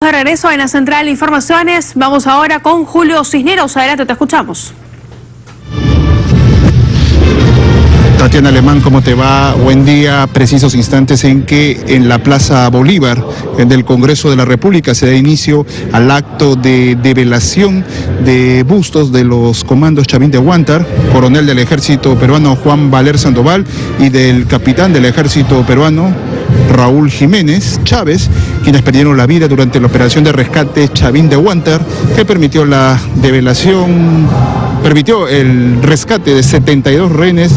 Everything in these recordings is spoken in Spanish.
de regreso en la Central de Informaciones. Vamos ahora con Julio Cisneros. Adelante, te escuchamos. Tatiana Alemán, ¿cómo te va? Buen día. Precisos instantes en que en la Plaza Bolívar del Congreso de la República se da inicio al acto de develación de bustos de los comandos Chavín de Huántar, coronel del ejército peruano Juan Valer Sandoval y del capitán del ejército peruano Raúl Jiménez Chávez, quienes perdieron la vida durante la operación de rescate Chavín de Huántar, que permitió el rescate de 72 rehenes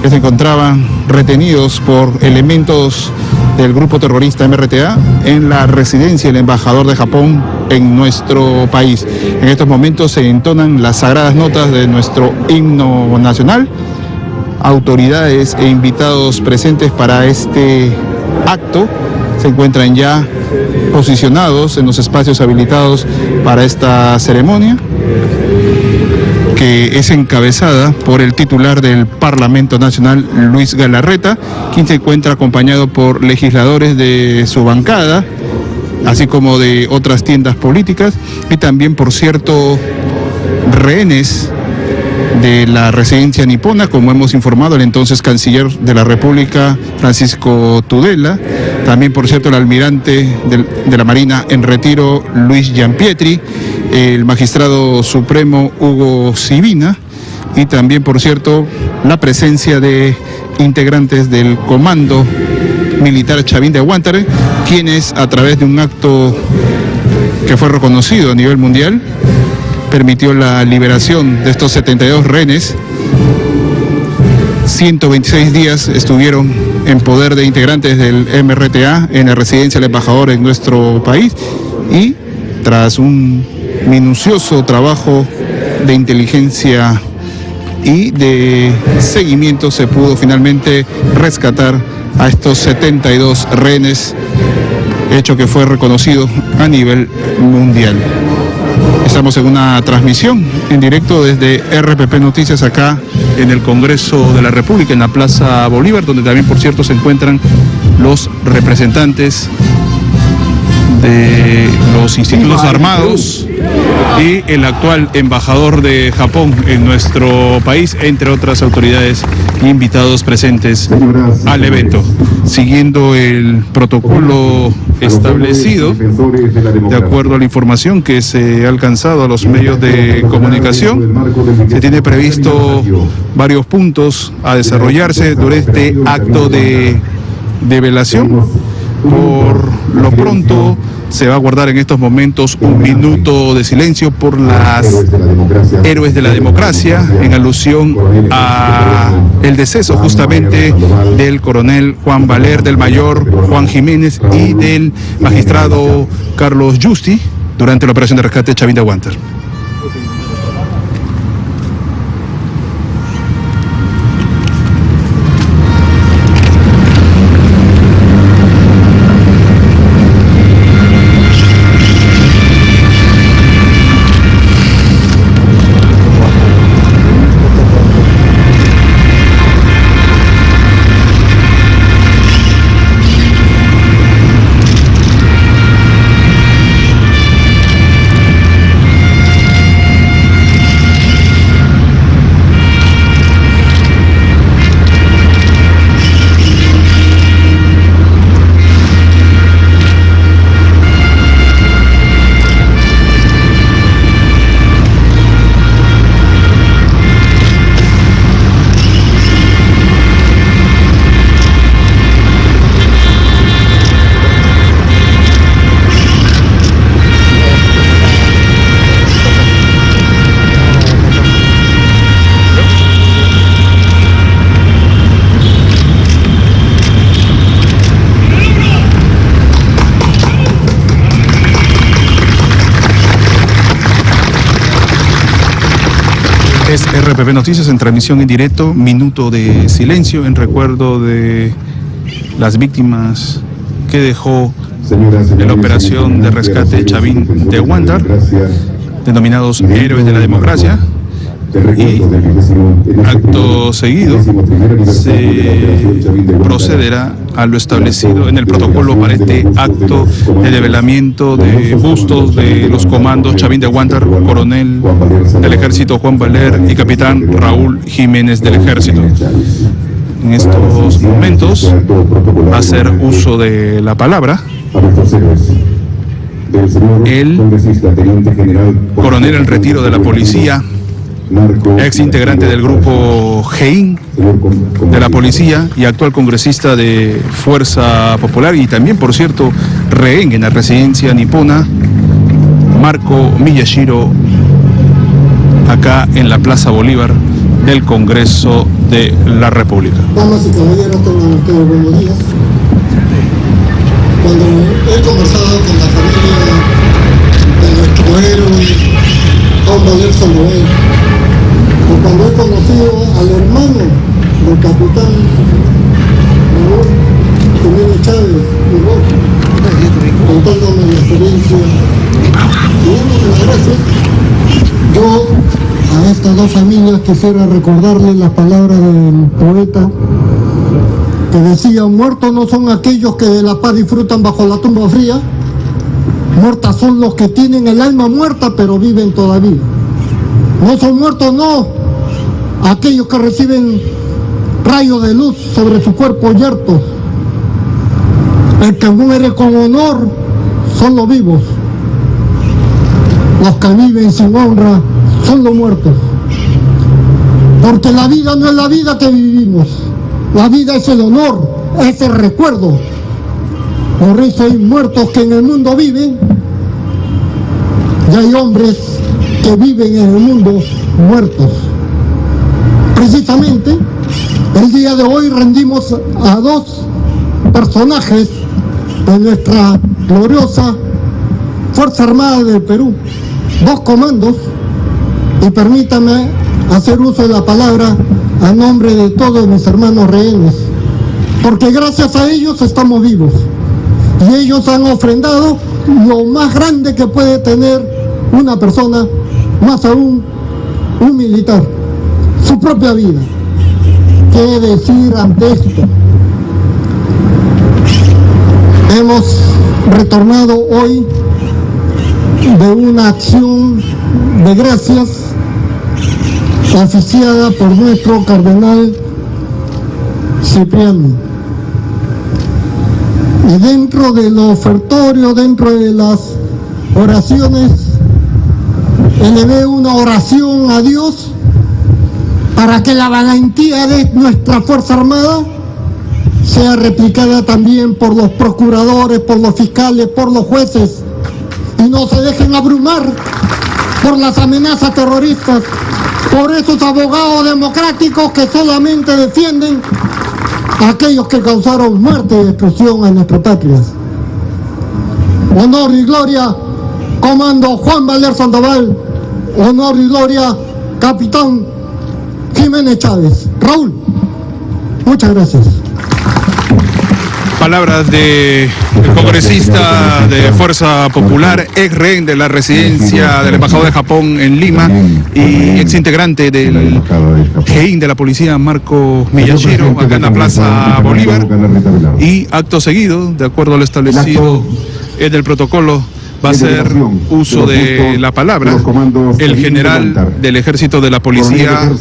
que se encontraban retenidos por elementos del grupo terrorista MRTA en la residencia del embajador de Japón en nuestro país. En estos momentos se entonan las sagradas notas de nuestro himno nacional. Autoridades e invitados presentes para este acto se encuentran ya posicionados en los espacios habilitados para esta ceremonia, que es encabezada por el titular del Parlamento Nacional, Luis Galarreta, quien se encuentra acompañado por legisladores de su bancada, así como de otras tiendas políticas, y también, por cierto, rehenes de la residencia nipona, como hemos informado, el entonces canciller de la República, Francisco Tudela, también, por cierto, el almirante de la Marina en retiro, Luis Gianpietri, el magistrado supremo Hugo Sibina, y también, por cierto, la presencia de integrantes del Comando Militar Chavín de Huántar, quienes, a través de un acto que fue reconocido a nivel mundial, permitió la liberación de estos 72 rehenes. 126 días estuvieron en poder de integrantes del MRTA en la residencia del embajador en nuestro país, y tras un minucioso trabajo de inteligencia y de seguimiento se pudo finalmente rescatar a estos 72 rehenes, hecho que fue reconocido a nivel mundial. Estamos en una transmisión en directo desde RPP Noticias acá en el Congreso de la República, en la Plaza Bolívar, donde también, por cierto, se encuentran los representantes de los institutos armados y el actual embajador de Japón en nuestro país, entre otras autoridades e invitados presentes al evento. Siguiendo el protocolo establecido, de acuerdo a la información que se ha alcanzado a los medios de comunicación, se tiene previsto varios puntos a desarrollarse durante este acto de velación. Por lo pronto se va a guardar en estos momentos un minuto de silencio por las héroes de la democracia, en alusión a el deceso justamente del coronel Juan Valer, del mayor Juan Jiménez y del magistrado Carlos Justi durante la operación de rescate Chavín de Huántar. Es RPP Noticias en transmisión en directo, minuto de silencio en recuerdo de las víctimas que dejó en la operación de rescate Chavín de Huántar, denominados héroes de la democracia, y acto seguido se procederá a lo establecido en el protocolo para este acto de develamiento de bustos de los comandos Chavín de Huántar, coronel del ejército Juan Valer y capitán Raúl Jiménez del ejército. En estos momentos va a hacer uso de la palabra el coronel en retiro de la policía, ex integrante del grupo GEIN de la policía y actual congresista de Fuerza Popular y también, por cierto, rehén en la residencia nipona, Marco Miyashiro, acá en la Plaza Bolívar del Congreso de la República. Damas y caballeros, tengan ustedes buenos días. Cuando he conversado con la familia de nuestro héroe Juan Valer Sandoval, o cuando he conocido al hermano del capitán Raúl Jiménez Chávez y vos, contándome la experiencia y dándome las gracias, yo a estas dos familias quisiera recordarles las palabras del poeta que decía: muertos no son aquellos que de la paz disfrutan bajo la tumba fría, muertas son los que tienen el alma muerta pero viven todavía. No son muertos, no, aquellos que reciben rayos de luz sobre su cuerpo yerto. El que muere con honor son los vivos, los que viven sin honra son los muertos. Porque la vida no es la vida que vivimos, la vida es el honor, es el recuerdo. Por eso hay muertos que en el mundo viven y hay hombres que viven en el mundo muertos. Precisamente el día de hoy rendimos a dos personajes de nuestra gloriosa Fuerza Armada del Perú, dos comandos, y permítame hacer uso de la palabra a nombre de todos mis hermanos rehenes, porque gracias a ellos estamos vivos y ellos han ofrendado lo más grande que puede tener una persona, más aún un militar, su propia vida. ¿Qué decir ante esto? Hemos retornado hoy de una acción de gracias oficiada por nuestro cardenal Cipriano. Y dentro del ofertorio, dentro de las oraciones, elevé una oración a Dios para que la valentía de nuestra Fuerza Armada sea replicada también por los procuradores, por los fiscales, por los jueces, y no se dejen abrumar por las amenazas terroristas, por esos abogados democráticos que solamente defienden a aquellos que causaron muerte y destrucción a nuestra patria. Honor y gloria, comando Juan Valer Sandoval. Honor y gloria, capitán Jiménez Chávez. Raúl, muchas gracias. Palabras del congresista de Fuerza Popular, ex rehén de la residencia del embajador de Japón en Lima y ex integrante del GEIN de la policía, Marco Miyashiro, acá en la Plaza Bolívar. Y acto seguido, de acuerdo a lo establecido en el protocolo, va a hacer uso de la palabra el general del ejército de la policía,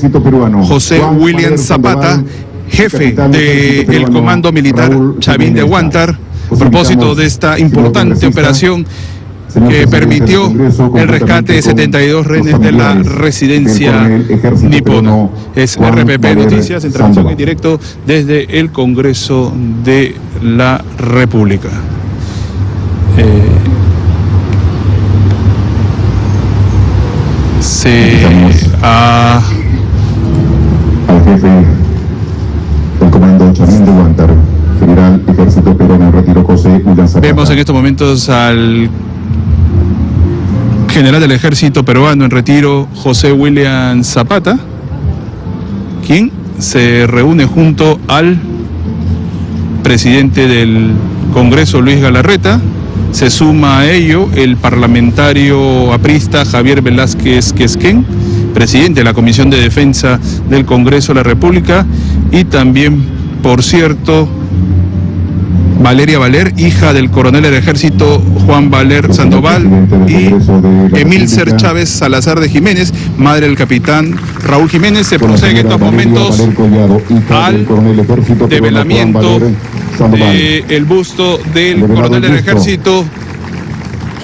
José William Zapata, jefe del comando militar Chavín de Huántar, a propósito de esta importante operación que permitió el rescate de 72 rehenes de la residencia nipona. Es RPP Noticias, en transmisión en directo desde el Congreso de la República. Al jefe del comando Chavín de Huántar, general ejército peruano en retiro, José William Zapata. Vemos en estos momentos al general del ejército peruano en retiro, José William Zapata, quien se reúne junto al presidente del Congreso, Luis Galarreta. Se suma a ello el parlamentario aprista Javier Velázquez Quesquén, presidente de la Comisión de Defensa del Congreso de la República, y también, por cierto, Valeria Valer, hija del coronel del ejército Juan Valer Sandoval, y Emilcer Chávez Salazar de Jiménez, madre del capitán Raúl Jiménez. Se procede en estos momentos al develamiento del busto del coronel del ejército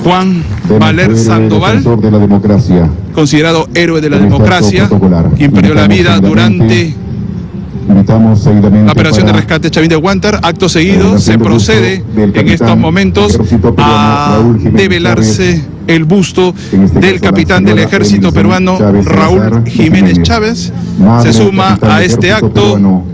Juan Valer Sandoval, considerado héroe de la democracia, quien perdió la vida durante la operación de rescate Chavín de Huántar. Acto seguido se procede en estos momentos a develarse el busto del capitán del ejército peruano Raúl Jiménez Chávez. Se suma a este acto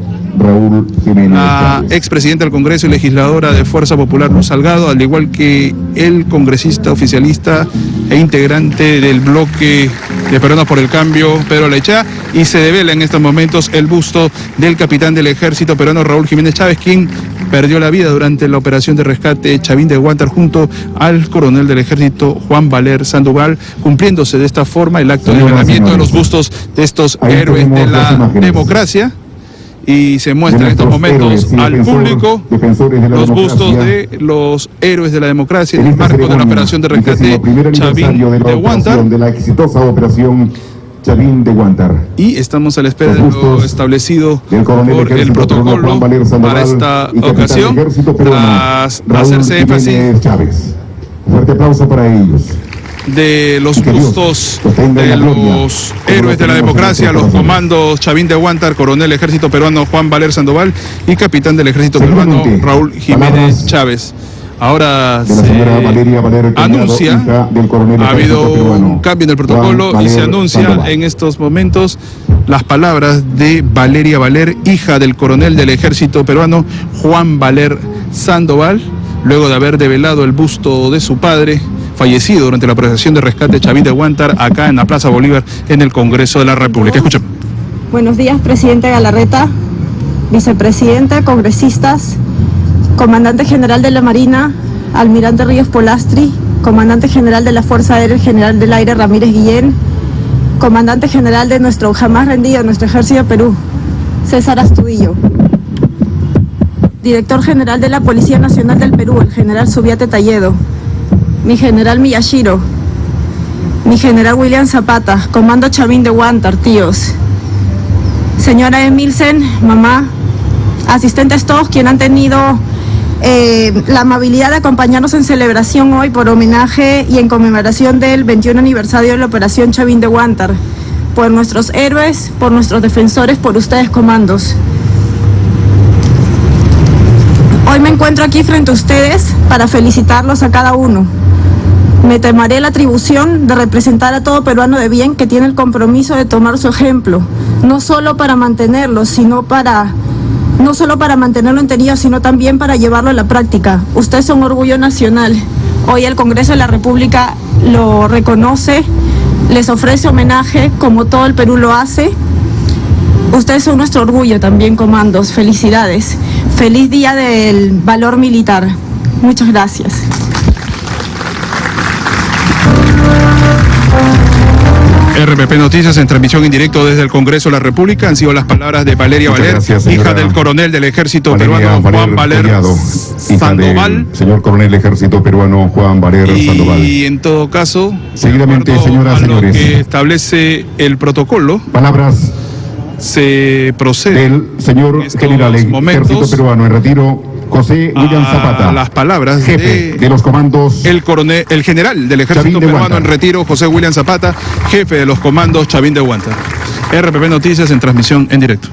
la expresidenta del Congreso y legisladora de Fuerza Popular Luz Salgado, al igual que el congresista oficialista e integrante del bloque de Peruanos por el Cambio, Pedro Lechea, y se devela en estos momentos el busto del capitán del ejército peruano Raúl Jiménez Chávez, quien perdió la vida durante la operación de rescate Chavín de Huántar junto al coronel del ejército Juan Valer Sandoval, cumpliéndose de esta forma el acto de develamiento de los bustos de estos héroes de la democracia. Y se muestra en estos momentos al público los bustos de los héroes de la democracia en el marco de la operación de rescate Chavín de Huántar. Y estamos a la espera de lo establecido por el protocolo para esta ocasión, tras hacerse énfasis fuerte aplauso para ellos. De los bustos de los héroes de la democracia, los comandos Chavín de Huántar, coronel del ejército peruano Juan Valer Sandoval y capitán del ejército peruano Raúl Jiménez Chávez. Ahora se anuncia, ha habido un cambio en el protocolo y se anuncia en estos momentos las palabras de Valeria Valer, hija del coronel del ejército peruano Juan Valer Sandoval, luego de haber develado el busto de su padre, fallecido durante la operación de rescate Chavín de Huántar, acá en la Plaza Bolívar, en el Congreso de la República. Escuchen. Buenos días, presidente Galarreta, vicepresidente, congresistas, comandante general de la Marina, almirante Ríos Polastri, comandante general de la Fuerza Aérea, el general del Aire Ramírez Guillén, comandante general de nuestro jamás rendido, nuestro Ejército de Perú, César Astudillo, director general de la Policía Nacional del Perú, el general Subiate Talledo, mi general Miyashiro, mi general William Zapata, comando Chavín de Huántar, tíos, señora Emilsen, mamá, asistentes todos quienes han tenido la amabilidad de acompañarnos en celebración hoy por homenaje y en conmemoración del 21 aniversario de la operación Chavín de Huántar, por nuestros héroes, por nuestros defensores, por ustedes comandos. Hoy me encuentro aquí frente a ustedes para felicitarlos a cada uno. Me tomaré la atribución de representar a todo peruano de bien que tiene el compromiso de tomar su ejemplo, no solo para mantenerlo, no solo para mantenerlo entendido, sino también para llevarlo a la práctica. Ustedes son orgullo nacional. Hoy el Congreso de la República lo reconoce, les ofrece homenaje como todo el Perú lo hace. Ustedes son nuestro orgullo también, comandos. Felicidades. Feliz Día del Valor Militar. Muchas gracias. RPP Noticias, en transmisión en directo desde el Congreso de la República, han sido las palabras de Valeria Valer, hija del coronel del ejército peruano Juan Valer Sandoval. Señor coronel del ejército peruano Juan Valer Sandoval. Y en todo caso, seguidamente, señoras y señores, lo que establece el protocolo, palabras se procede del señor general del ejército peruano en retiro, José William Zapata, las palabras jefe de los comandos, el general del ejército peruano en retiro, José William Zapata, jefe de los comandos Chavín de Huántar. RPP Noticias en transmisión en directo.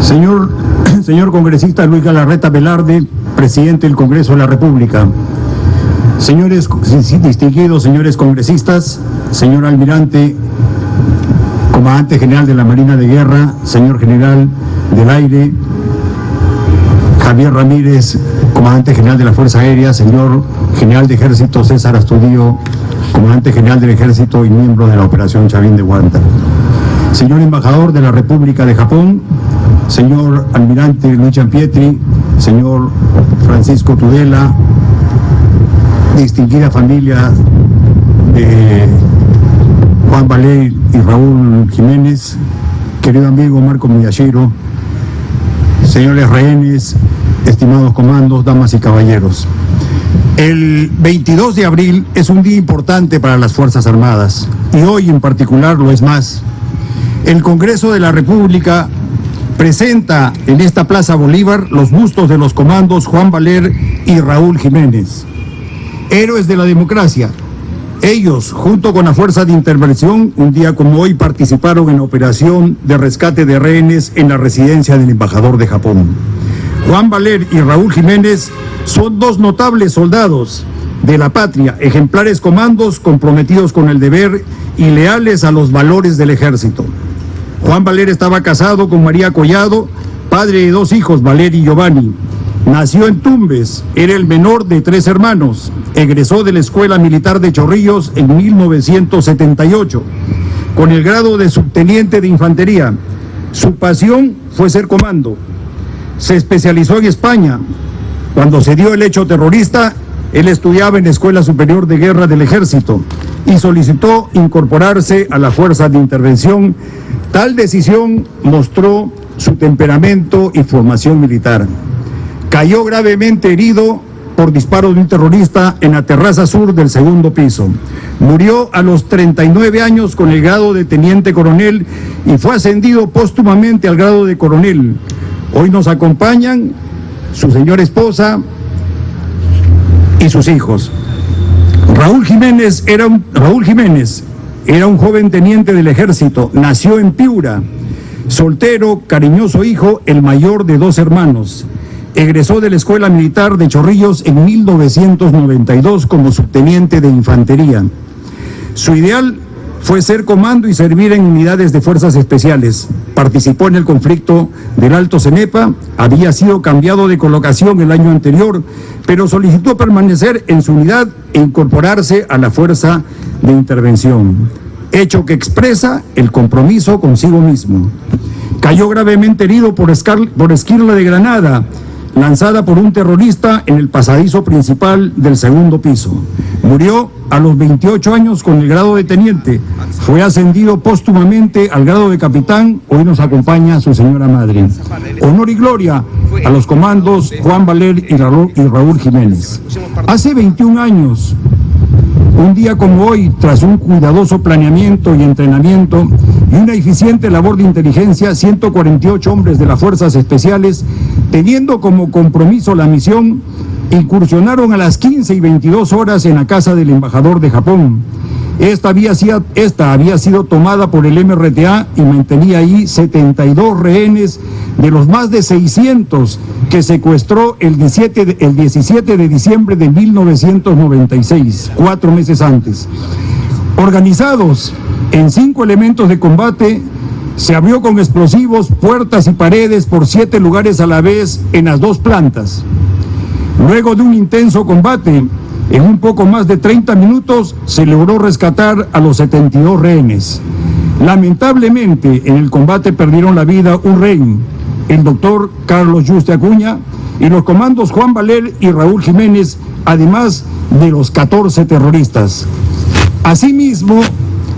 Señor congresista Luis Galarreta Velarde, presidente del Congreso de la República. Señores distinguidos, señores congresistas, señor almirante, comandante general de la Marina de Guerra, señor general del Aire, Javier Ramírez, comandante general de la Fuerza Aérea, señor general de Ejército César Astudillo, comandante general del Ejército y miembro de la Operación Chavín de Huántar. Señor embajador de la República de Japón, señor almirante Luis Pietri, señor Francisco Tudela, distinguida familia de Juan Valer y Raúl Jiménez, querido amigo Marco Millachero, señores rehenes, estimados comandos, damas y caballeros. El 22 de abril es un día importante para las Fuerzas Armadas y hoy en particular lo es más. El Congreso de la República presenta en esta Plaza Bolívar los bustos de los comandos Juan Valer y Raúl Jiménez, héroes de la democracia. Ellos, junto con la Fuerza de Intervención, un día como hoy participaron en la operación de rescate de rehenes en la residencia del embajador de Japón. Juan Valer y Raúl Jiménez son dos notables soldados de la patria, ejemplares comandos comprometidos con el deber y leales a los valores del ejército. Juan Valer estaba casado con María Collado, padre de 2 hijos, Valer y Giovanni. Nació en Tumbes, era el menor de 3 hermanos. Egresó de la Escuela Militar de Chorrillos en 1978, con el grado de subteniente de infantería. Su pasión fue ser comando. Se especializó en España. Cuando se dio el hecho terrorista, él estudiaba en la Escuela Superior de Guerra del Ejército y solicitó incorporarse a la Fuerza de Intervención. Tal decisión mostró su temperamento y formación militar. Cayó gravemente herido por disparos de un terrorista en la terraza sur del 2º piso. Murió a los 39 años con el grado de teniente coronel y fue ascendido póstumamente al grado de coronel. Hoy nos acompañan su señora esposa y sus hijos. Raúl Jiménez era un joven teniente del ejército, nació en Piura, soltero, cariñoso hijo, el mayor de 2 hermanos. Egresó de la Escuela Militar de Chorrillos en 1992 como subteniente de infantería. Su ideal fue ser comando y servir en unidades de fuerzas especiales. Participó en el conflicto del Alto Cenepa, había sido cambiado de colocación el año anterior, pero solicitó permanecer en su unidad e incorporarse a la Fuerza de Intervención, hecho que expresa el compromiso consigo mismo. Cayó gravemente herido por esquirla de granada, lanzada por un terrorista en el pasadizo principal del 2º piso. Murió a los 28 años con el grado de teniente. Fue ascendido póstumamente al grado de capitán. Hoy nos acompaña su señora madre. Honor y gloria a los comandos Juan Valer y Raúl Jiménez. Hace 21 años, un día como hoy, tras un cuidadoso planeamiento y entrenamiento y una eficiente labor de inteligencia, 148 hombres de las Fuerzas Especiales, teniendo como compromiso la misión, incursionaron a las 15 y 22 horas en la casa del embajador de Japón. Esta había sido tomada por el MRTA y mantenía ahí 72 rehenes de los más de 600 que secuestró el 17 de diciembre de 1996, 4 meses antes. Organizados en 5 elementos de combate, se abrió con explosivos puertas y paredes por 7 lugares a la vez en las 2 plantas. Luego de un intenso combate, en un poco más de 30 minutos se logró rescatar a los 72 rehenes. Lamentablemente, en el combate perdieron la vida un rehén, el doctor Carlos Yuste Acuña, y los comandos Juan Valer y Raúl Jiménez, además de los 14 terroristas. Asimismo,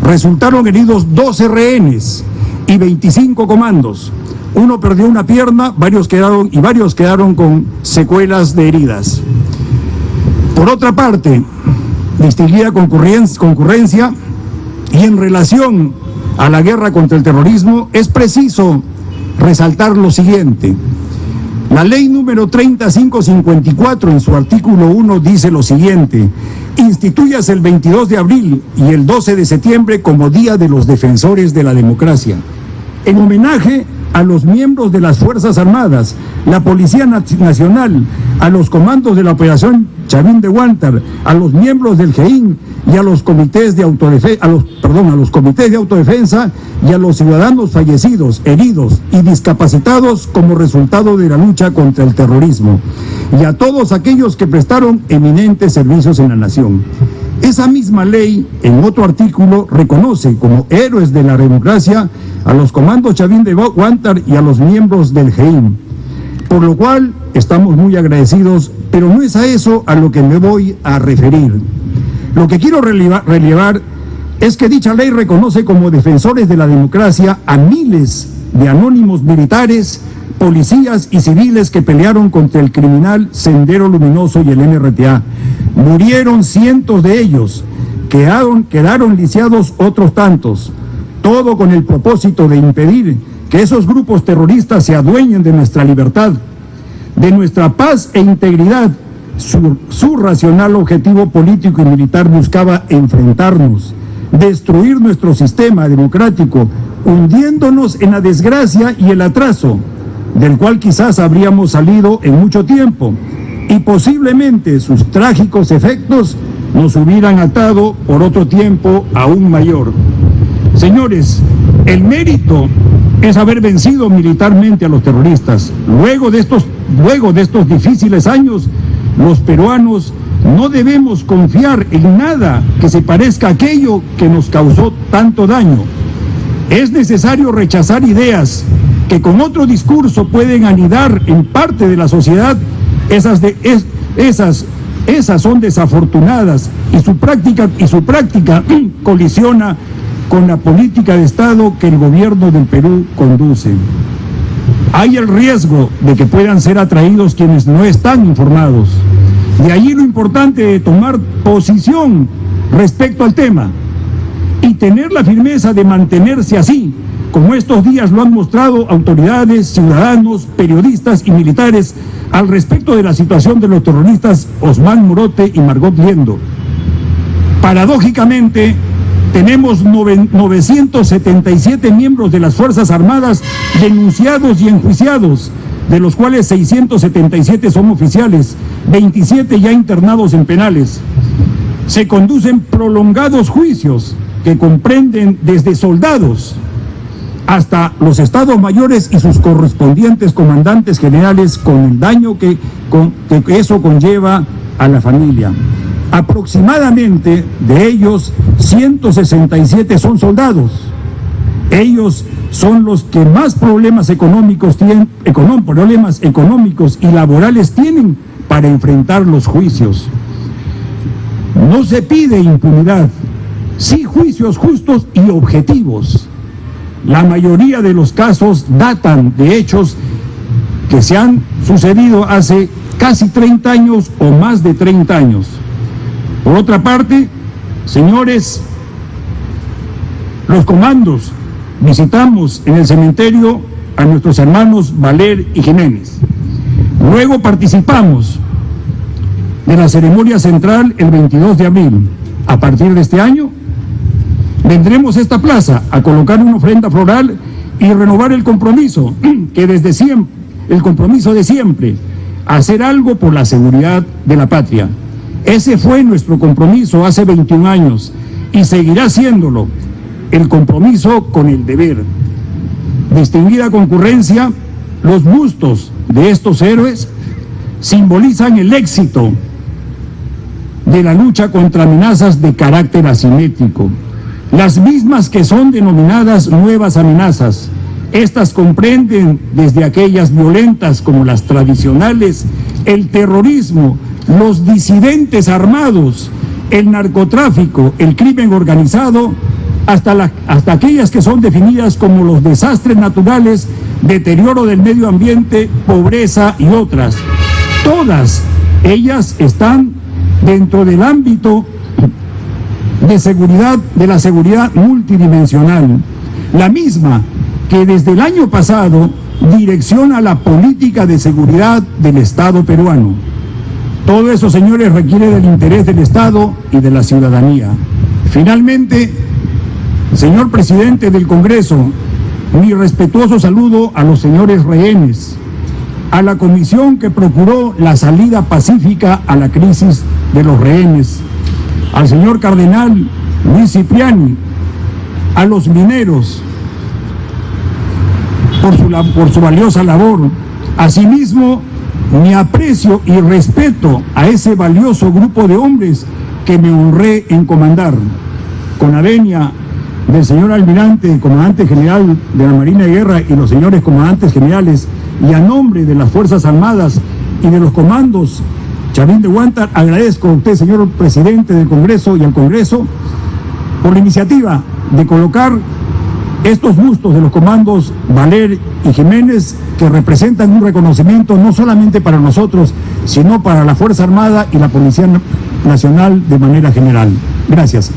resultaron heridos 12 rehenes y 25 comandos. Uno perdió una pierna, varios quedaron con secuelas de heridas. Por otra parte, distinguida concurrencia, y en relación a la guerra contra el terrorismo, es preciso resaltar lo siguiente. La ley número 3554 en su artículo 1 dice lo siguiente: instituyase el 22 de abril y el 12 de septiembre como Día de los Defensores de la Democracia, en homenaje a los miembros de las Fuerzas Armadas, la Policía Nacional, a los comandos de la Operación Chavín de Huántar, a los miembros del GEIN y a los comités de autodefensa y a los ciudadanos fallecidos, heridos y discapacitados como resultado de la lucha contra el terrorismo, y a todos aquellos que prestaron eminentes servicios en la nación. Esa misma ley, en otro artículo, reconoce como héroes de la democracia a los comandos Chavín de Huántar y a los miembros del GEIN, por lo cual estamos muy agradecidos, pero no es a eso a lo que me voy a referir. Lo que quiero relevar es que dicha ley reconoce como defensores de la democracia a miles de anónimos militares, policías y civiles que pelearon contra el criminal Sendero Luminoso y el MRTA. Murieron cientos de ellos, quedaron lisiados otros tantos, todo con el propósito de impedir que esos grupos terroristas se adueñen de nuestra libertad, de nuestra paz e integridad. Su racional objetivo político y militar buscaba enfrentarnos, destruir nuestro sistema democrático, hundiéndonos en la desgracia y el atraso, del cual quizás habríamos salido en mucho tiempo, y posiblemente sus trágicos efectos nos hubieran atado por otro tiempo aún mayor. Señores, el mérito es haber vencido militarmente a los terroristas. Luego de estos difíciles años, los peruanos no debemos confiar en nada que se parezca a aquello que nos causó tanto daño. Es necesario rechazar ideas que con otro discurso pueden anidar en parte de la sociedad. Esas son desafortunadas y su práctica colisiona con la política de Estado que el gobierno del Perú conduce. Hay el riesgo de que puedan ser atraídos quienes no están informados. De allí lo importante de tomar posición respecto al tema y tener la firmeza de mantenerse así, como estos días lo han mostrado autoridades, ciudadanos, periodistas y militares al respecto de la situación de los terroristas Osman Morote y Margot Liendo. Paradójicamente, tenemos 977 miembros de las Fuerzas Armadas denunciados y enjuiciados, de los cuales 677 son oficiales, 27 ya internados en penales. Se conducen prolongados juicios que comprenden desde soldados hasta los estados mayores y sus correspondientes comandantes generales, con el daño que eso conlleva a la familia. Aproximadamente de ellos 167 son soldados. Ellos son los que más problemas económicos y laborales tienen para enfrentar los juicios. No se pide impunidad, sí juicios justos y objetivos. La mayoría de los casos datan de hechos que se han sucedido hace casi 30 años o más de 30 años. Por otra parte, señores, los comandos, visitamos en el cementerio a nuestros hermanos Valer y Jiménez. Luego participamos de la ceremonia central el 22 de abril. A partir de este año, vendremos a esta plaza a colocar una ofrenda floral y renovar el compromiso, que desde siempre, el compromiso de siempre, hacer algo por la seguridad de la patria. Ese fue nuestro compromiso hace 21 años y seguirá siéndolo, el compromiso con el deber. Distinguida concurrencia, los bustos de estos héroes simbolizan el éxito de la lucha contra amenazas de carácter asimétrico, las mismas que son denominadas nuevas amenazas. Estas comprenden desde aquellas violentas como las tradicionales, el terrorismo, los disidentes armados, el narcotráfico, el crimen organizado, hasta aquellas que son definidas como los desastres naturales, deterioro del medio ambiente, pobreza y otras. Todas ellas están dentro del ámbito de seguridad, de la seguridad multidimensional, la misma que desde el año pasado direcciona la política de seguridad del Estado peruano. Todo eso, señores, requiere del interés del Estado y de la ciudadanía. Finalmente, señor presidente del Congreso, mi respetuoso saludo a los señores rehenes, a la comisión que procuró la salida pacífica a la crisis de los rehenes, al señor cardenal Luis Cipriani, a los mineros por su valiosa labor. Asimismo, mi aprecio y respeto a ese valioso grupo de hombres que me honré en comandar, con la venia del señor almirante, comandante general de la Marina de Guerra, y los señores comandantes generales, y a nombre de las Fuerzas Armadas y de los comandos Chavín de Huántar, agradezco a usted, señor presidente del Congreso, y al Congreso por la iniciativa de colocar estos bustos de los comandos Valer y Jiménez, que representan un reconocimiento no solamente para nosotros, sino para la Fuerza Armada y la Policía Nacional de manera general. Gracias.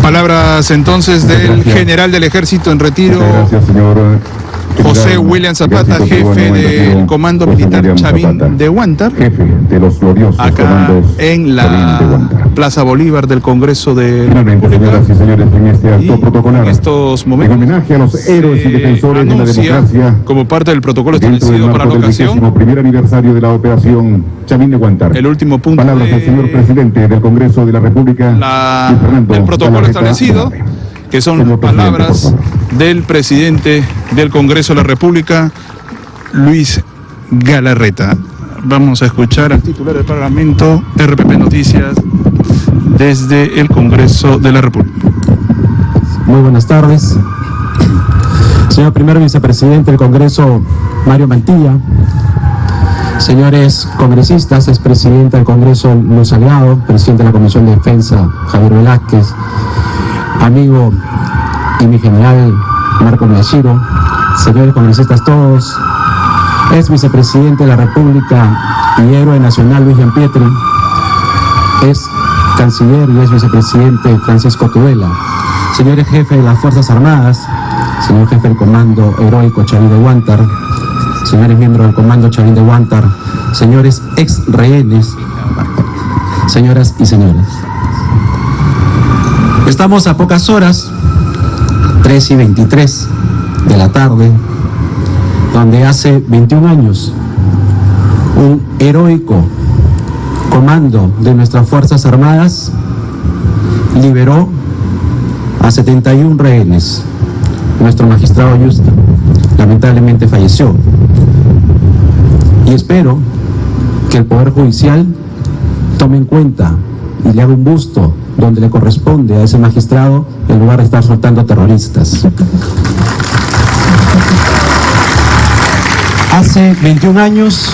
Palabras entonces del general del Ejército en retiro, Gracias, señor José William Zapata, jefe del Comando Militar Chavín de Huántar, jefe de los gloriosos acá comandos en Chavín de la Huántar. Plaza Bolívar del Congreso de Finalmente, señoras y señores, en este acto y protocolar, en estos en momentos homenaje a los héroes y defensores de la anuncia, democracia, como parte del protocolo dentro del establecido para la marco del ocasión, 21º aniversario de la operación Chavín de Huántar. el último punto Palabras del señor presidente del Congreso de la República, Luis Fernando del protocolo Galarreta establecido, Velarde. que son Señor presidente, palabras por favor. del presidente del Congreso de la República, Luis Galarreta. Vamos a escuchar al titular del Parlamento, RPP Noticias, desde el Congreso de la República. Muy buenas tardes. Señor primer vicepresidente del Congreso, Mario Mantilla. Señores congresistas, expresidente del Congreso, Luis Salgado, presidente de la Comisión de Defensa, Javier Velázquez, amigo y mi general, Marco Miyashiro, señores congresistas todos, ex vicepresidente de la República y héroe nacional Luis Gianpietri, ex canciller y ex vicepresidente Francisco Tudela, señores jefes de las Fuerzas Armadas, señor jefe del Comando Heroico Chavín de Huántar, señores miembros del Comando Chavín de Huántar, señores ex rehenes, señoras y señores. Estamos a pocas horas, 3:23 de la tarde, donde hace 21 años un heroico comando de nuestras Fuerzas Armadas liberó a 71 rehenes. Nuestro magistrado Yusta lamentablemente falleció. Y espero que el Poder Judicial tome en cuenta y le haga un busto donde le corresponde a ese magistrado en lugar de estar soltando terroristas. Hace 21 años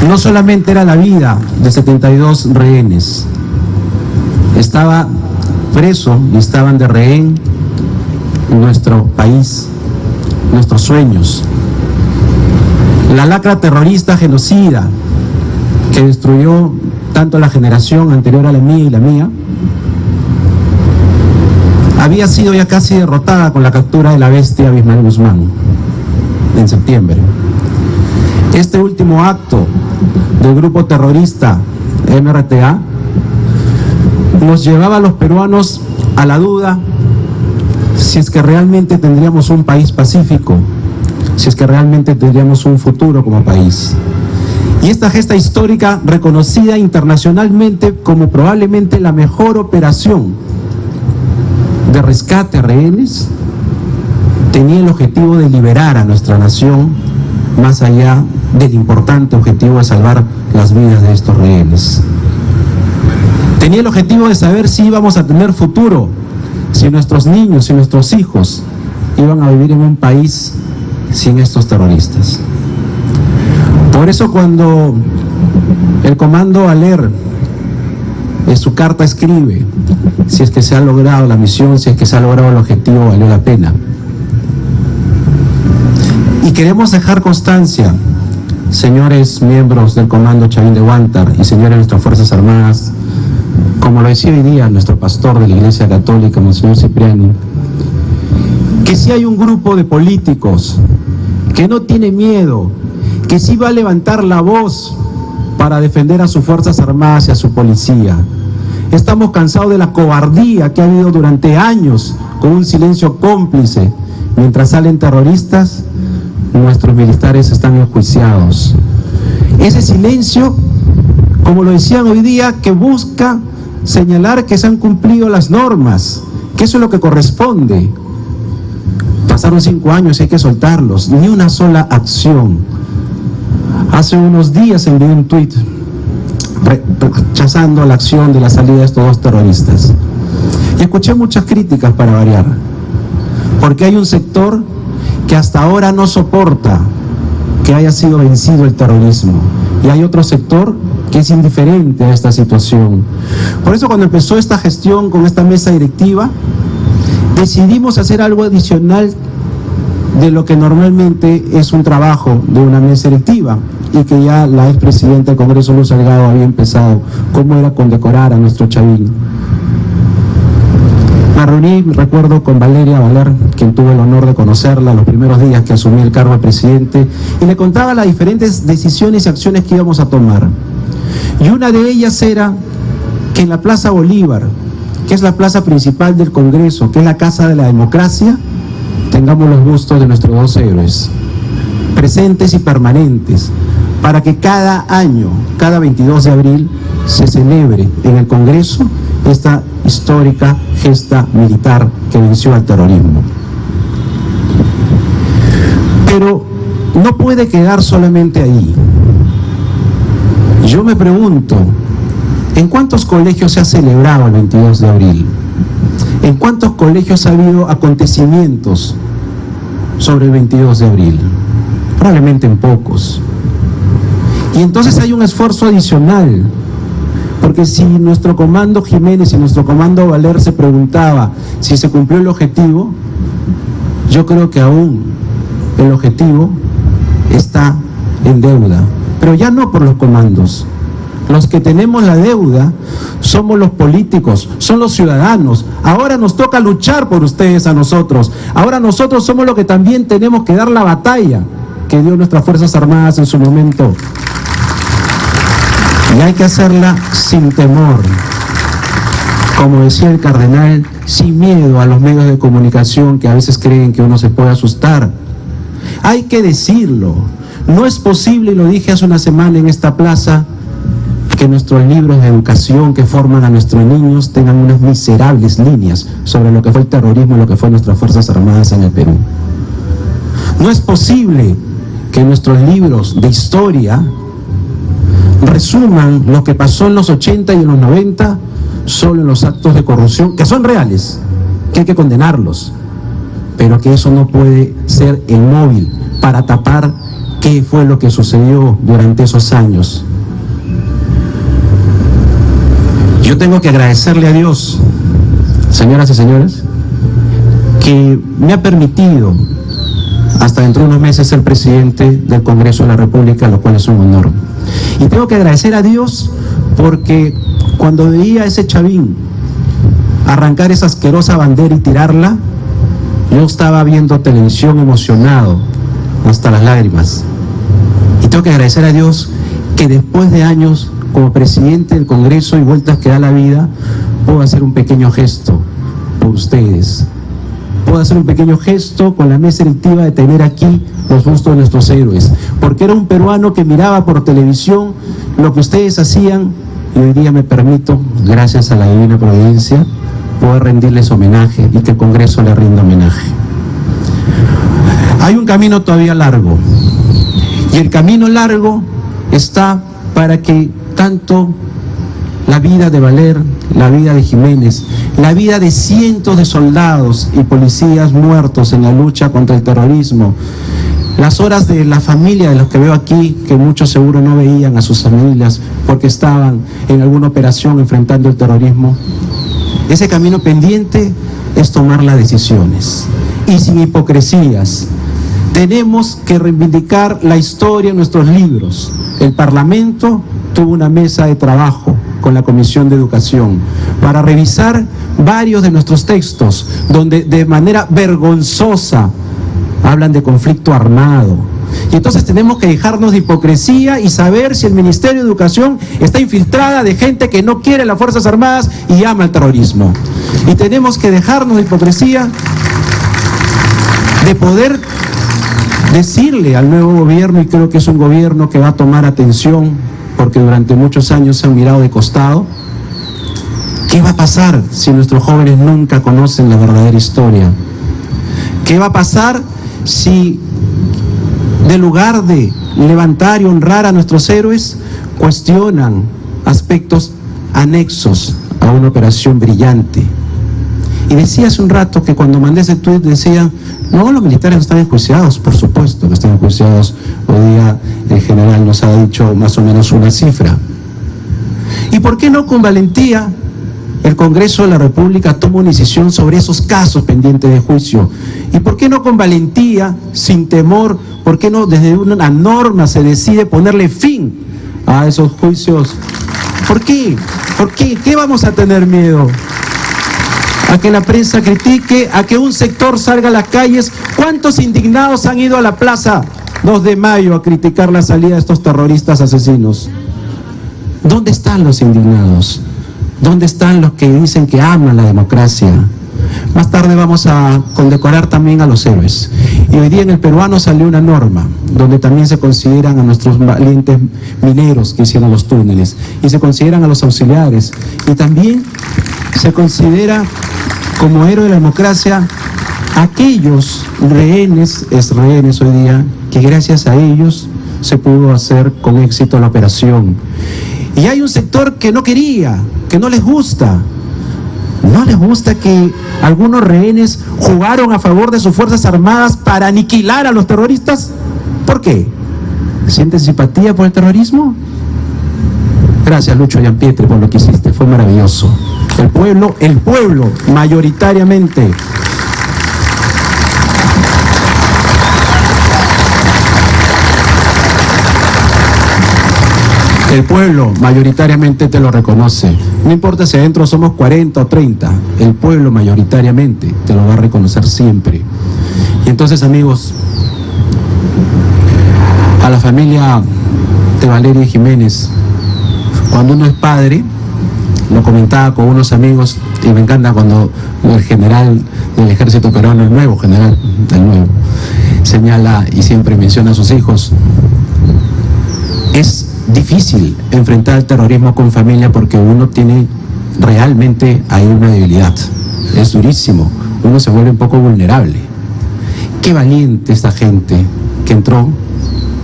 no solamente era la vida de 72 rehenes, estaba preso y estaban de rehén nuestro país, nuestros sueños. La lacra terrorista genocida que destruyó tanto la generación anterior a la mía y la mía, había sido ya casi derrotada con la captura de la bestia Abismael Guzmán en septiembre. Este último acto del grupo terrorista MRTA nos llevaba a los peruanos a la duda si es que realmente tendríamos un país pacífico, si es que realmente tendríamos un futuro como país. Y esta gesta histórica, reconocida internacionalmente como probablemente la mejor operación de rescate a rehenes, tenía el objetivo de liberar a nuestra nación, más allá del importante objetivo de salvar las vidas de estos rehenes. Tenía el objetivo de saber si íbamos a tener futuro, si nuestros niños y nuestros hijos iban a vivir en un país sin estos terroristas. Por eso cuando el comando Valer en su carta escribe, si es que se ha logrado la misión, si es que se ha logrado el objetivo, valió la pena. Y queremos dejar constancia, señores miembros del Comando Chavín de Huántar y señores de nuestras Fuerzas Armadas, como lo decía hoy día nuestro pastor de la Iglesia Católica, Monseñor Cipriani, que si hay un grupo de políticos que no tiene miedo, que sí va a levantar la voz para defender a sus Fuerzas Armadas y a su policía. Estamos cansados de la cobardía que ha habido durante años, con un silencio cómplice. Mientras salen terroristas, nuestros militares están enjuiciados. Ese silencio, como lo decían hoy día, que busca señalar que se han cumplido las normas, que eso es lo que corresponde. Pasaron 5 años y hay que soltarlos, ni una sola acción. Hace unos días envié un tuit rechazando la acción de la salida de estos 2 terroristas. Y escuché muchas críticas para variar, porque hay un sector que hasta ahora no soporta que haya sido vencido el terrorismo, y hay otro sector que es indiferente a esta situación. Por eso cuando empezó esta gestión con esta mesa directiva, decidimos hacer algo adicional de lo que normalmente es un trabajo de una mesa directiva y que ya la expresidenta del Congreso, Luz Salgado, había empezado, como era condecorar a nuestro Chavín. Me reuní, recuerdo, con Valeria Valer, quien tuve el honor de conocerla los primeros días que asumí el cargo de presidente, y le contaba las diferentes decisiones y acciones que íbamos a tomar. Y una de ellas era que en la Plaza Bolívar, que es la plaza principal del Congreso, que es la casa de la democracia, tengamos los bustos de nuestros dos héroes, presentes y permanentes, para que cada año, cada 22 de abril, se celebre en el Congreso esta histórica gesta militar que venció al terrorismo. Pero no puede quedar solamente ahí. Yo me pregunto, ¿en cuántos colegios se ha celebrado el 22 de abril? ¿En cuántos colegios ha habido acontecimientos sobre el 22 de abril? Probablemente en pocos. Y entonces hay un esfuerzo adicional, porque si nuestro comando Jiménez y nuestro comando Valer se preguntaba si se cumplió el objetivo, yo creo que aún el objetivo está en deuda, pero ya no por los comandos. Los que tenemos la deuda somos los políticos, son los ciudadanos. Ahora nos toca luchar por ustedes a nosotros. Ahora nosotros somos los que también tenemos que dar la batalla que dio nuestras Fuerzas Armadas en su momento. Y hay que hacerla sin temor. Como decía el cardenal, sin miedo a los medios de comunicación que a veces creen que uno se puede asustar. Hay que decirlo. No es posible, y lo dije hace una semana en esta plaza, que nuestros libros de educación que forman a nuestros niños tengan unas miserables líneas sobre lo que fue el terrorismo y lo que fue nuestras Fuerzas Armadas en el Perú. No es posible que nuestros libros de historia resuman lo que pasó en los 80 y en los 90 solo en los actos de corrupción, que son reales, que hay que condenarlos, pero que eso no puede ser el móvil para tapar qué fue lo que sucedió durante esos años. Yo tengo que agradecerle a Dios, señoras y señores, que me ha permitido hasta dentro de unos meses ser presidente del Congreso de la República, lo cual es un honor. Y tengo que agradecer a Dios porque cuando veía a ese Chavín arrancar esa asquerosa bandera y tirarla, yo estaba viendo televisión emocionado hasta las lágrimas. Y tengo que agradecer a Dios que después de años como presidente del Congreso y vueltas que da la vida, puedo hacer un pequeño gesto por ustedes. Puedo hacer un pequeño gesto con la mesa directiva de tener aquí los bustos de nuestros héroes, porque era un peruano que miraba por televisión lo que ustedes hacían y hoy día me permito, gracias a la divina providencia, poder rendirles homenaje y que el Congreso le rinda homenaje. Hay un camino todavía largo y el camino largo está para que tanto la vida de Valer, la vida de Jiménez, la vida de cientos de soldados y policías muertos en la lucha contra el terrorismo, las horas de la familia de los que veo aquí, que muchos seguro no veían a sus familias porque estaban en alguna operación enfrentando el terrorismo, ese camino pendiente es tomar las decisiones y sin hipocresías. Tenemos que reivindicar la historia en nuestros libros. El Parlamento tuvo una mesa de trabajo con la Comisión de Educación para revisar varios de nuestros textos donde de manera vergonzosa hablan de conflicto armado. Y entonces tenemos que dejarnos de hipocresía y saber si el Ministerio de Educación está infiltrada de gente que no quiere las Fuerzas Armadas y ama el terrorismo. Y tenemos que dejarnos de hipocresía de poder decirle al nuevo gobierno, y creo que es un gobierno que va a tomar atención porque durante muchos años se han mirado de costado, ¿qué va a pasar si nuestros jóvenes nunca conocen la verdadera historia? ¿Qué va a pasar si en lugar de levantar y honrar a nuestros héroes, cuestionan aspectos anexos a una operación brillante? Y decía hace un rato que cuando mandé ese tuit decía, no, los militares no están enjuiciados, por supuesto que están enjuiciados. Hoy día el general nos ha dicho más o menos una cifra, ¿Y por qué no con valentía el Congreso de la República toma una decisión sobre esos casos pendientes de juicio? ¿Y por qué no con valentía, sin temor, por qué no desde una norma se decide ponerle fin a esos juicios? ¿Por qué? ¿Por qué? ¿Qué vamos a tener miedo? ¿A que la prensa critique? ¿A que un sector salga a las calles? ¿Cuántos indignados han ido a la plaza 2 de mayo a criticar la salida de estos terroristas asesinos? ¿Dónde están los indignados? ¿Dónde están los que dicen que aman la democracia? Más tarde vamos a condecorar también a los héroes. Y hoy día en el peruano salió una norma donde también se consideran a nuestros valientes mineros que hicieron los túneles, y se consideran a los auxiliares, y también se considera como héroe de la democracia aquellos rehenes, exrehenes hoy día, que gracias a ellos se pudo hacer con éxito la operación. Y hay un sector que no quería, que no les gusta. ¿No les gusta que algunos rehenes jugaron a favor de sus Fuerzas Armadas para aniquilar a los terroristas? ¿Por qué? ¿Sienten simpatía por el terrorismo? Gracias, Lucho Gianpietri, por lo que hiciste, fue maravilloso. El pueblo, mayoritariamente. El pueblo mayoritariamente te lo reconoce. No importa si adentro somos 40 o 30, el pueblo mayoritariamente te lo va a reconocer siempre. Y entonces, amigos, a la familia de Valeria Jiménez, cuando uno es padre, lo comentaba con unos amigos, y me encanta cuando el general del ejército peruano, el nuevo general, señala y siempre menciona a sus hijos. Es difícil enfrentar el terrorismo con familia porque uno tiene realmente ahí una debilidad. Es durísimo, uno se vuelve un poco vulnerable. Qué valiente esta gente que entró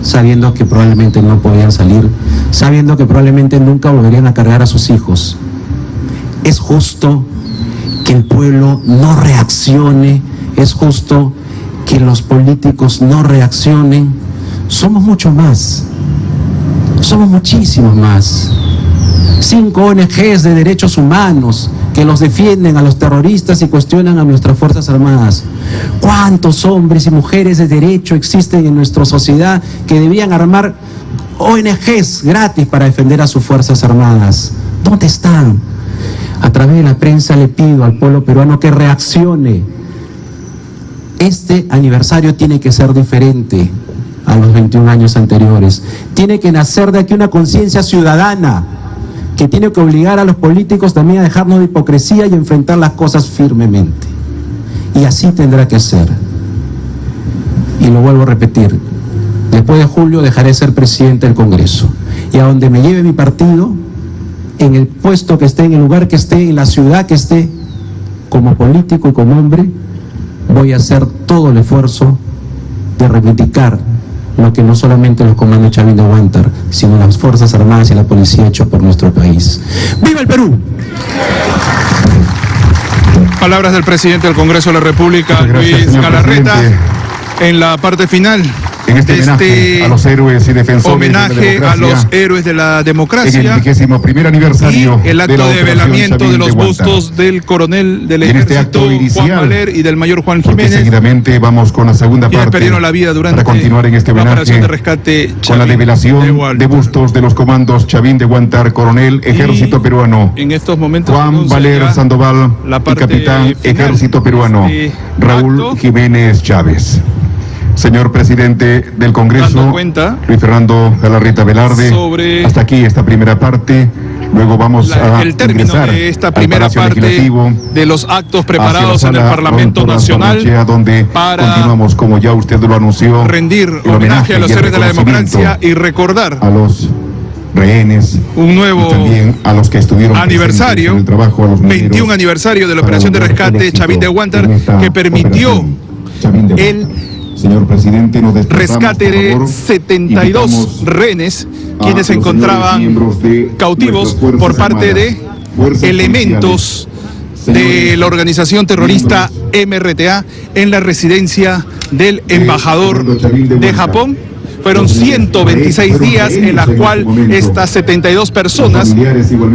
sabiendo que probablemente no podían salir, sabiendo que probablemente nunca volverían a cargar a sus hijos. Es justo que el pueblo no reaccione, es justo que los políticos no reaccionen. Somos mucho más. Somos muchísimos más. 5 ONGs de derechos humanos que los defienden a los terroristas y cuestionan a nuestras Fuerzas Armadas. ¿Cuántos hombres y mujeres de derecho existen en nuestra sociedad que debían armar ONGs gratis para defender a sus Fuerzas Armadas? ¿Dónde están? A través de la prensa le pido al pueblo peruano que reaccione. Este aniversario tiene que ser diferente a los 21 años anteriores. Tiene que nacer de aquí una conciencia ciudadana que tiene que obligar a los políticos también a dejarnos de hipocresía y enfrentar las cosas firmemente. Y así tendrá que ser. Y lo vuelvo a repetir, después de julio dejaré de ser presidente del Congreso. Y a donde me lleve mi partido, en el puesto que esté, en el lugar que esté, en la ciudad que esté, como político y como hombre, voy a hacer todo el esfuerzo de reivindicar lo que no solamente los comandos Chavín de Huántar, sino las Fuerzas Armadas y la policía ha hecho por nuestro país. ¡Viva el Perú! Palabras del presidente del Congreso de la República, Luis Galarreta, en la parte final. En este homenaje a los héroes y defensores homenaje a los héroes de la democracia, en el 21º aniversario y el acto de velamiento de los bustos del coronel del ejército Juan Valer y del mayor Juan Jiménez. Seguidamente vamos con la segunda parte perdieron la vida durante para continuar en este la homenaje operación de rescate con la develación de bustos de los comandos Chavín de Huántar, coronel ejército peruano, en estos momentos Juan Valer Sandoval y capitán ejército peruano Raúl Jiménez Chávez. Señor presidente del Congreso, Luis Fernando Galarreta Velarde, hasta aquí esta primera parte. Luego vamos a el término de esta primera parte de los actos preparados en el Parlamento Nacional, donde para continuamos, como ya usted lo anunció, rendir homenaje a los héroes de la democracia y recordar a los rehenes, un nuevo también a los que estuvieron aniversario, en el trabajo, a los 21 aniversario de la operación de rescate Chavín de Huántar, que permitió el señor presidente, nos rescate de 72 rehenes, quienes se encontraban cautivos por parte de elementos de la organización terrorista MRTA en la residencia del embajador de Japón. Fueron 126 días en las cuales estas 72 personas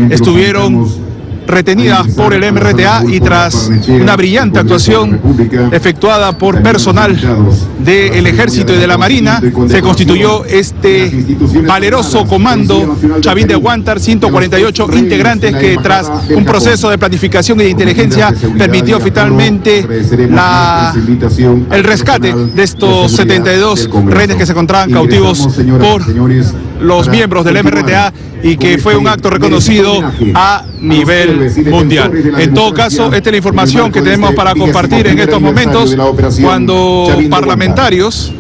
estuvieron retenidas por el MRTA, y tras una brillante actuación efectuada por personal del Ejército y de la Marina, se constituyó este valeroso comando Chavín de Huántar, 148 integrantes que tras un proceso de planificación y de inteligencia permitió finalmente el rescate de estos 72 rehenes que se encontraban cautivos por los miembros del MRTA, y que fue un acto reconocido a nivel mundial. En todo caso, esta es la información que tenemos para compartir en estos momentos, cuando parlamentarios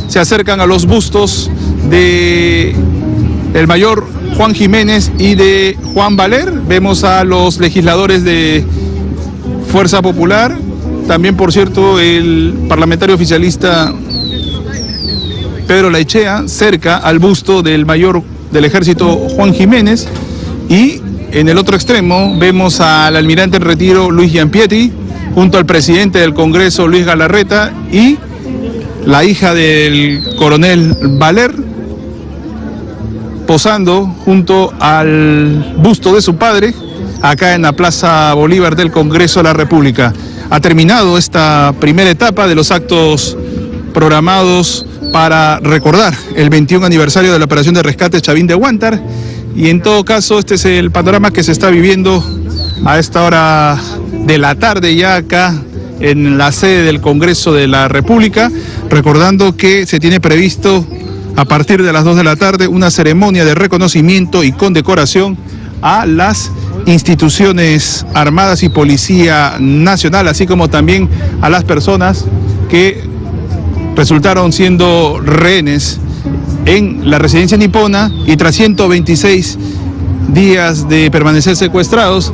se acercan a los bustos de el mayor Juan Jiménez y de Juan Valer. Vemos a los legisladores de Fuerza Popular, también, por cierto, el parlamentario oficialista Pedro Laichea, cerca al busto del mayor del Ejército Juan Jiménez, y en el otro extremo vemos al almirante en retiro Luis Giampietri junto al presidente del Congreso Luis Galarreta y la hija del coronel Valer posando junto al busto de su padre acá en la Plaza Bolívar del Congreso de la República. Ha terminado esta primera etapa de los actos programados para recordar el 21 aniversario de la operación de rescate Chavín de Huántar, y en todo caso este es el panorama que se está viviendo a esta hora de la tarde ya acá en la sede del Congreso de la República, recordando que se tiene previsto a partir de las 2 de la tarde una ceremonia de reconocimiento y condecoración a las instituciones armadas y Policía Nacional, así como también a las personas que resultaron siendo rehenes en la residencia nipona, y tras 126 días de permanecer secuestrados,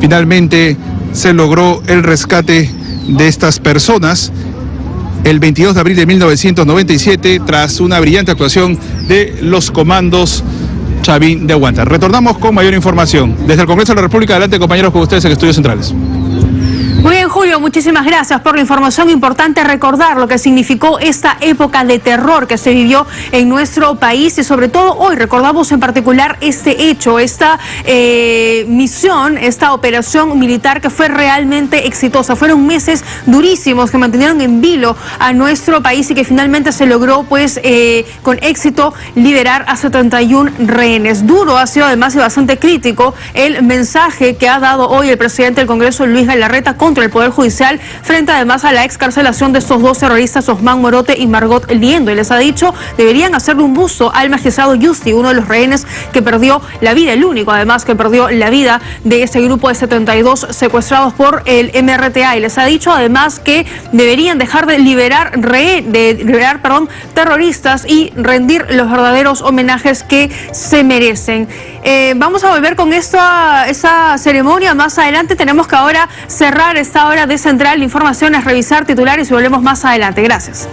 finalmente se logró el rescate de estas personas el 22 de abril de 1997 tras una brillante actuación de los comandos Chavín de Huántar. Retornamos con mayor información desde el Congreso de la República. Adelante, compañeros, con ustedes en Estudios Centrales. Muy bien, Julio, muchísimas gracias por la información. Importante recordar lo que significó esta época de terror que se vivió en nuestro país, y sobre todo hoy recordamos en particular este hecho, esta misión, esta operación militar que fue realmente exitosa. Fueron meses durísimos que mantuvieron en vilo a nuestro país y que finalmente se logró, pues, con éxito liberar a 71 rehenes. Duro ha sido, además, y bastante crítico el mensaje que ha dado hoy el presidente del Congreso, Luis Galarreta, contra el Poder Judicial, frente además a la excarcelación de estos dos terroristas, Osman Morote y Margot Liendo, y les ha dicho deberían hacerle un busto al magistrado Yusti, uno de los rehenes que perdió la vida, el único además que perdió la vida de este grupo de 72 secuestrados por el MRTA, y les ha dicho además que deberían dejar de liberar terroristas y rendir los verdaderos homenajes que se merecen. Vamos a volver con esa ceremonia más adelante. Tenemos que ahora cerrar esta hora de Central Información, es revisar titulares y volvemos más adelante. Gracias.